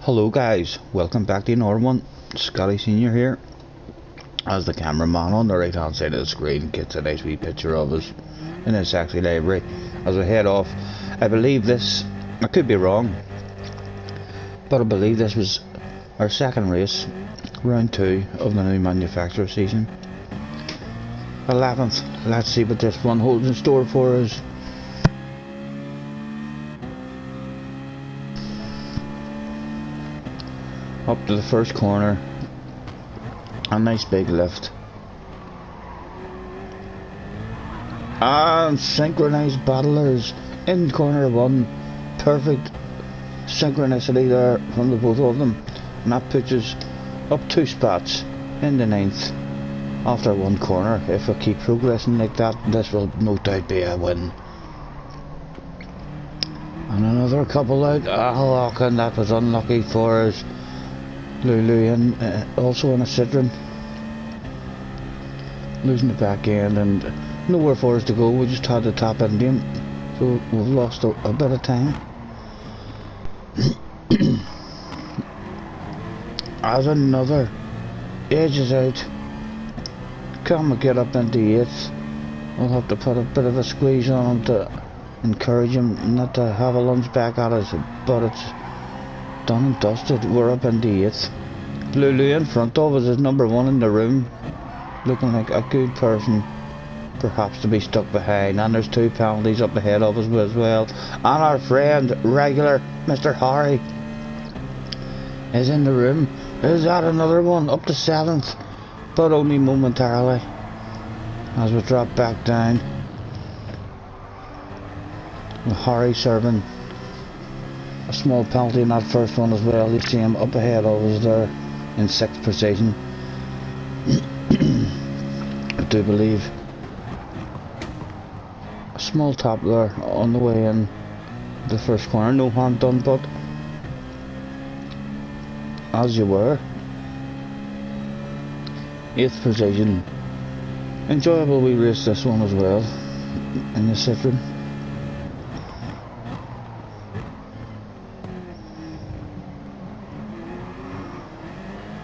Hello guys, welcome back to another one. Scotty Senior here. As the cameraman on the right hand side of the screen gets a nice wee picture of us in a sexy library. As we head off, I believe this, I could be wrong, but I believe this was our second race, round 2 of the new manufacturer season. 11th, let's see what this one holds in store for us. Up to the first corner, a nice big lift, and synchronized battlers in corner 1. Perfect synchronicity there from the both of them, and that puts us up 2 spots in the 9th after one corner. If we keep progressing like that, this will no doubt be a win. And another couple out. And that was unlucky for us. Lulu and also in a Citroen, losing the back end and nowhere for us to go. We just had the top end in, so we've lost a bit of time. As another edges out, can we get up into 8th? We'll have to put a bit of a squeeze on him to encourage him not to have a lunge back at us, but it's done and dusted. We're up into 8th. Lulu in front of us is number 1 in the room, looking like a good person perhaps to be stuck behind, and there's 2 penalties up ahead of us as well. And our friend regular Mr. Harry is in the room. Is that another one? Up to 7th, but only momentarily as we drop back down. With Harry serving a small penalty in that first one as well. You see him up ahead of us there in 6th position. I do believe a small tap there on the way in the first corner. No harm done, but as you were. 8th position. Enjoyable wee race this one as well in the Citroen.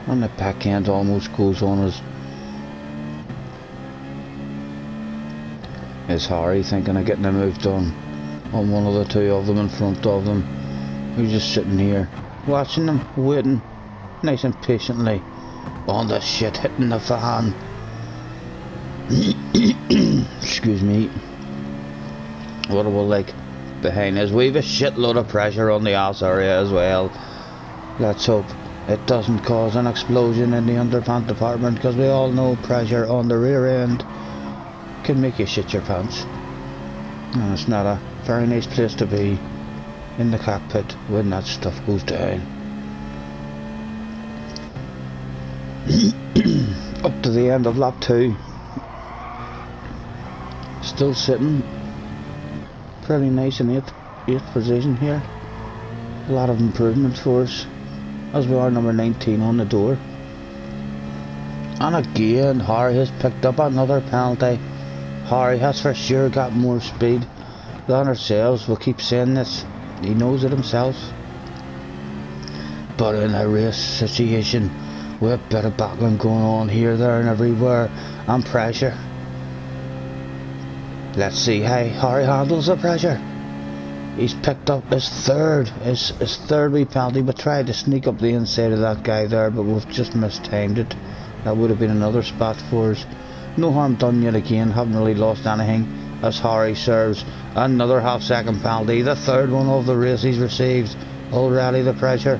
And the back end almost goes on us. Is Harry thinking of getting a move done on one of the 2 of them in front of them? Who's just sitting here watching them, waiting nice and patiently on the shit hitting the fan. Excuse me. What do we like behind us? We've a shitload of pressure on the ass area as well. Let's hope it doesn't cause an explosion in the underpant department, because we all know pressure on the rear end can make you shit your pants. And it's not a very nice place to be in the cockpit when that stuff goes down. Up to the end of lap 2. Still sitting pretty nice in 8th position here. A lot of improvements for us, as we are number 19 on the door. And again, Harry has picked up another penalty. Harry has for sure got more speed than ourselves. We'll keep saying this, he knows it himself. But in a race situation, with a bit of battling going on here, there and everywhere, and pressure. Let's see how Harry handles the pressure. He's picked up his third wee penalty. We tried to sneak up the inside of that guy there, but we've just mistimed it. That would have been another spot for us. No harm done yet again, haven't really lost anything, as Harry serves another half-second penalty, the 3rd one of the race he's received. Already the pressure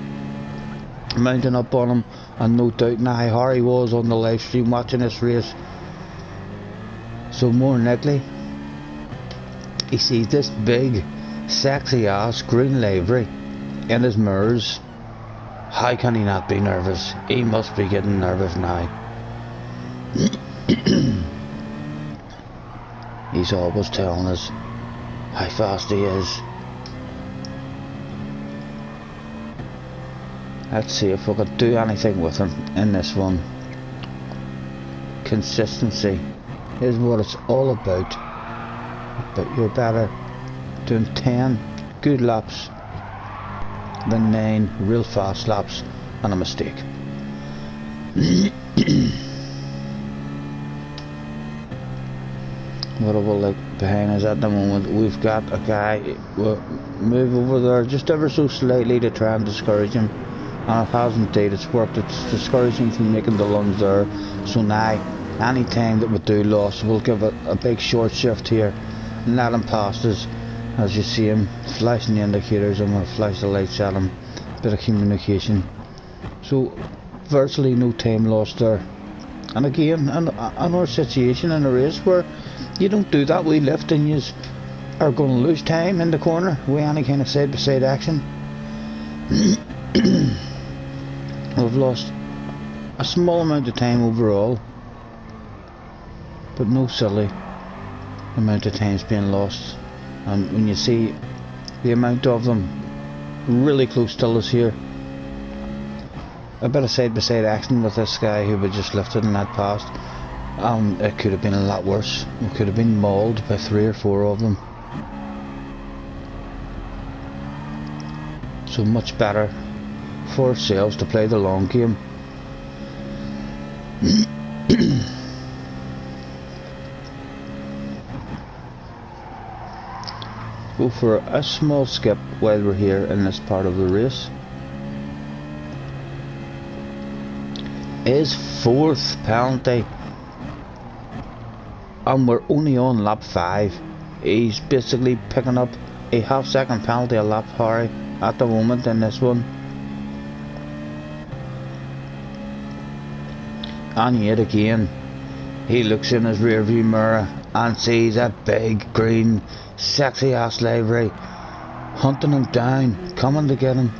mounting up on him, and no doubt now Harry was on the live stream watching this race, so more than likely he sees this big sexy ass green livery in his mirrors. How can he not be nervous? He must be getting nervous now. He's always telling us how fast he is. Let's see if we can do anything with him in this one. Consistency is what it's all about. But you're better doing 10 good laps then 9 real fast laps and a mistake. What I will like behind us at the moment, we've got a guy move over there just ever so slightly to try and discourage him, and it has indeed, it's worked. It's discouraged him from making the lunge there. So now any time that we do loss, we'll give it a big short shift here and let him past us. As you see him flashing the indicators, and we'll flash the lights at him. Bit of communication, so virtually no time lost there. And again, in our situation in a race where you don't do that wee lift and you are going to lose time in the corner with any kind of side by side action. We've lost a small amount of time overall, but no silly amount of time's being lost. And when you see the amount of them really close to us here, a bit of side by side action with this guy who we just lifted and that passed, it could have been a lot worse. We could have been mauled by 3 or 4 of them. So much better for ourselves to play the long game. Go for a small skip while we're here in this part of the race. His 4th penalty, and we're only on lap 5. He's basically picking up a half-second penalty a lap, Harry, at the moment in this one. And yet again, he looks in his rear view mirror and sees a big green sexy ass livery hunting him down, coming to get him.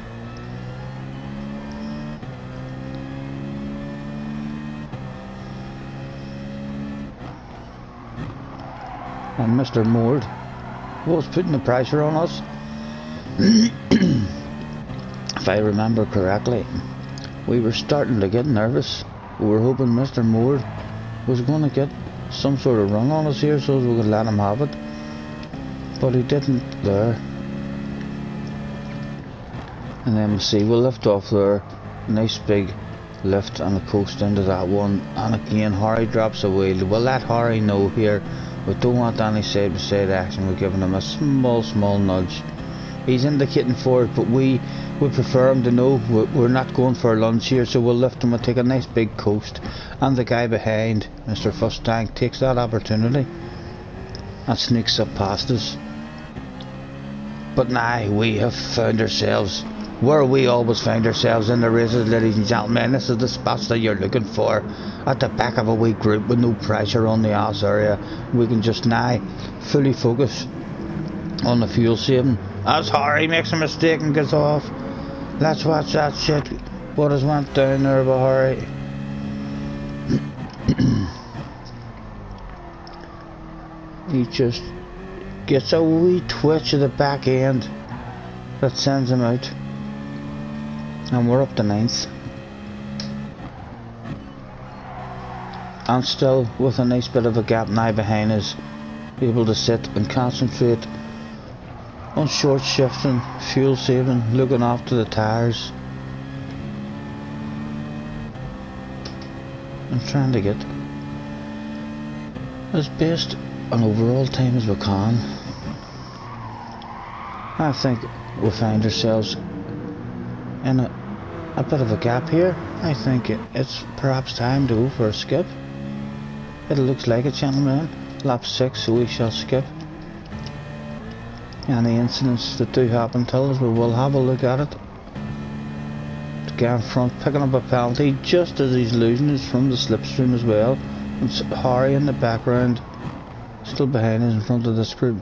And Mr. Moore was putting the pressure on us. If I remember correctly, we were starting to get nervous. We were hoping Mr. Moore was going to get some sort of run on us here so we could let him have it, but he didn't there. And then we see we'll lift off there, nice big lift and a coast into that one, and again Harry drops a wheel. We'll let Harry know here we don't want any side by side action. We're giving him a small nudge. He's indicating for it, but we prefer him to know we're not going for a lunge here, so we'll lift him and take a nice big coast. And the guy behind, Mr. Fustang, takes that opportunity and sneaks up past us. But now we have found ourselves where we always find ourselves in the races, ladies and gentlemen. This is the spots that you're looking for, at the back of a wee group with no pressure on the ass area. We can just now fully focus on the fuel saving. As Harry makes a mistake and gets off. Let's watch that shit. What has went down there by Harry? He just gets a wee twitch of the back end that sends him out. And we're up to 9th. And still with a nice bit of a gap now behind us, able to sit and concentrate on short shifting, fuel saving, looking after the tyres, and trying to get as best an overall time as we can. I think we find ourselves in a bit of a gap here. I think it's perhaps time to go for a skip. It looks like it, gentlemen. Lap 6, so we shall skip. Any incidents that do happen, tell us, we will have a look at it. The guy in front picking up a penalty just as he's losing it from the slipstream as well. It's Harry in the background, still behind us in front of this group.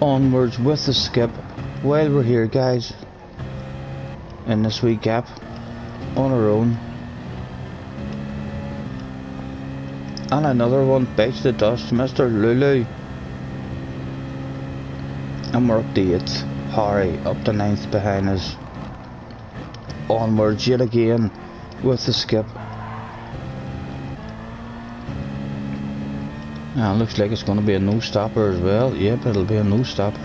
Onwards with the skip while we're here, guys, in this wee gap on our own. And another one bites the dust, Mr. Lulu. And we're up to 8th. Harry up to 9th behind us. Onwards yet again with the skip. Now looks like it's going to be a no stopper as well. Yep, it'll be a no stopper.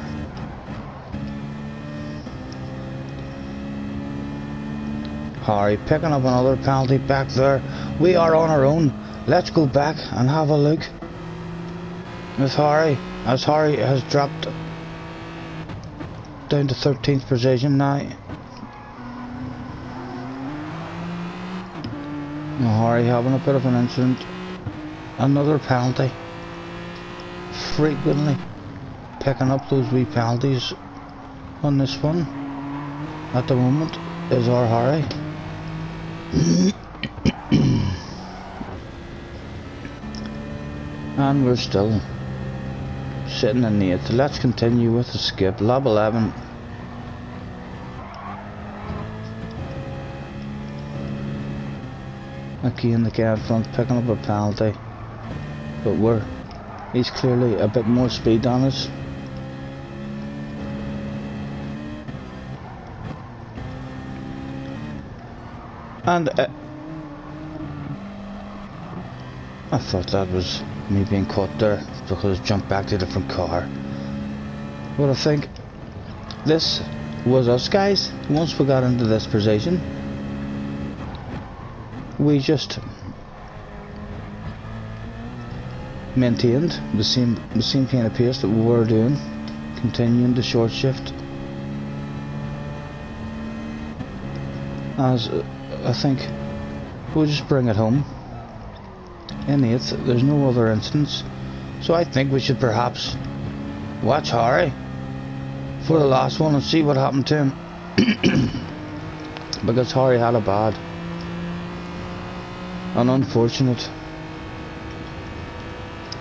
Harry picking up another penalty back there. We are on our own. Let's go back and have a look. As Harry has dropped down to 13th position now. Harry having a bit of an incident. Another penalty. Frequently picking up those wee penalties on this one at the moment is our Harry. And we're still sitting in the 8th. Let's continue with the skip. Lap 11. Again, the guy in front picking up a penalty, but he's clearly a bit more speed on us. And I thought that was me being caught there because I jumped back to a different car. But I think this was us, guys. Once we got into this position, we just maintained the same kind of pace that we were doing, continuing the short shift. As I think we'll just bring it home. In 8th, there's no other incidents, so I think we should perhaps watch Harry for the last one and see what happened to him. Because Harry had a bad and unfortunate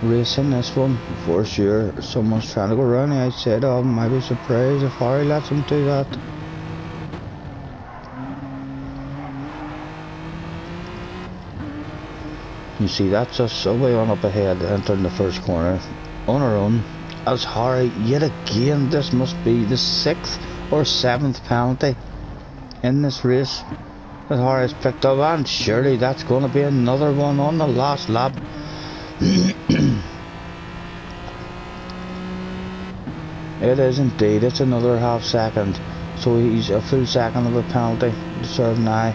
race in this one. For sure, someone's trying to go around the outside of him. I'd be surprised if Harry lets him do that. You see, that's us way on up ahead, entering the first corner on our own. As Harry, yet again, this must be the 6th or 7th penalty in this race that Harry has picked up, and surely that's going to be another one on the last lap. It is indeed. It's another half second, so he's a full second of a penalty to serve now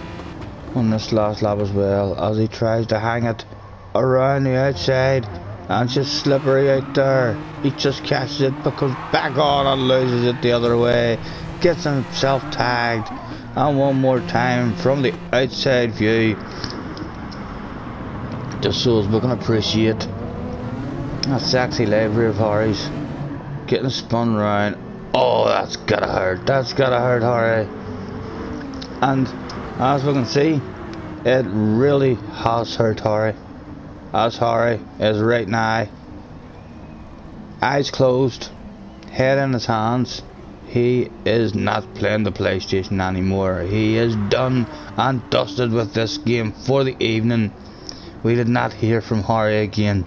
on this last lap as well, as he tries to hang it around the outside, and it's just slippery out there. He just catches it, but comes back on and loses it the other way, gets himself tagged, and one more time from the outside view, just so as we can appreciate that sexy livery of Harry's, getting spun round. Oh, that's gotta hurt. That's gotta hurt Harry. And as we can see, it really has hurt Harry. As Harry is right now, eyes closed, head in his hands. He is not playing the PlayStation anymore. He is done and dusted with this game for the evening. We did not hear from Harry again.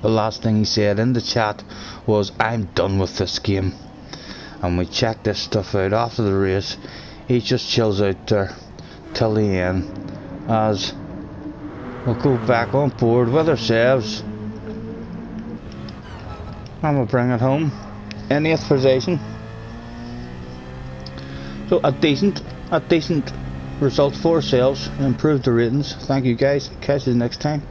The last thing he said in the chat was, "I'm done with this game." And we checked this stuff out after the race. He just chills out there till the end, as we'll go back on board with ourselves and we'll bring it home in 8th position. So a decent result for ourselves, improved the ratings. Thank you guys, catch you next time.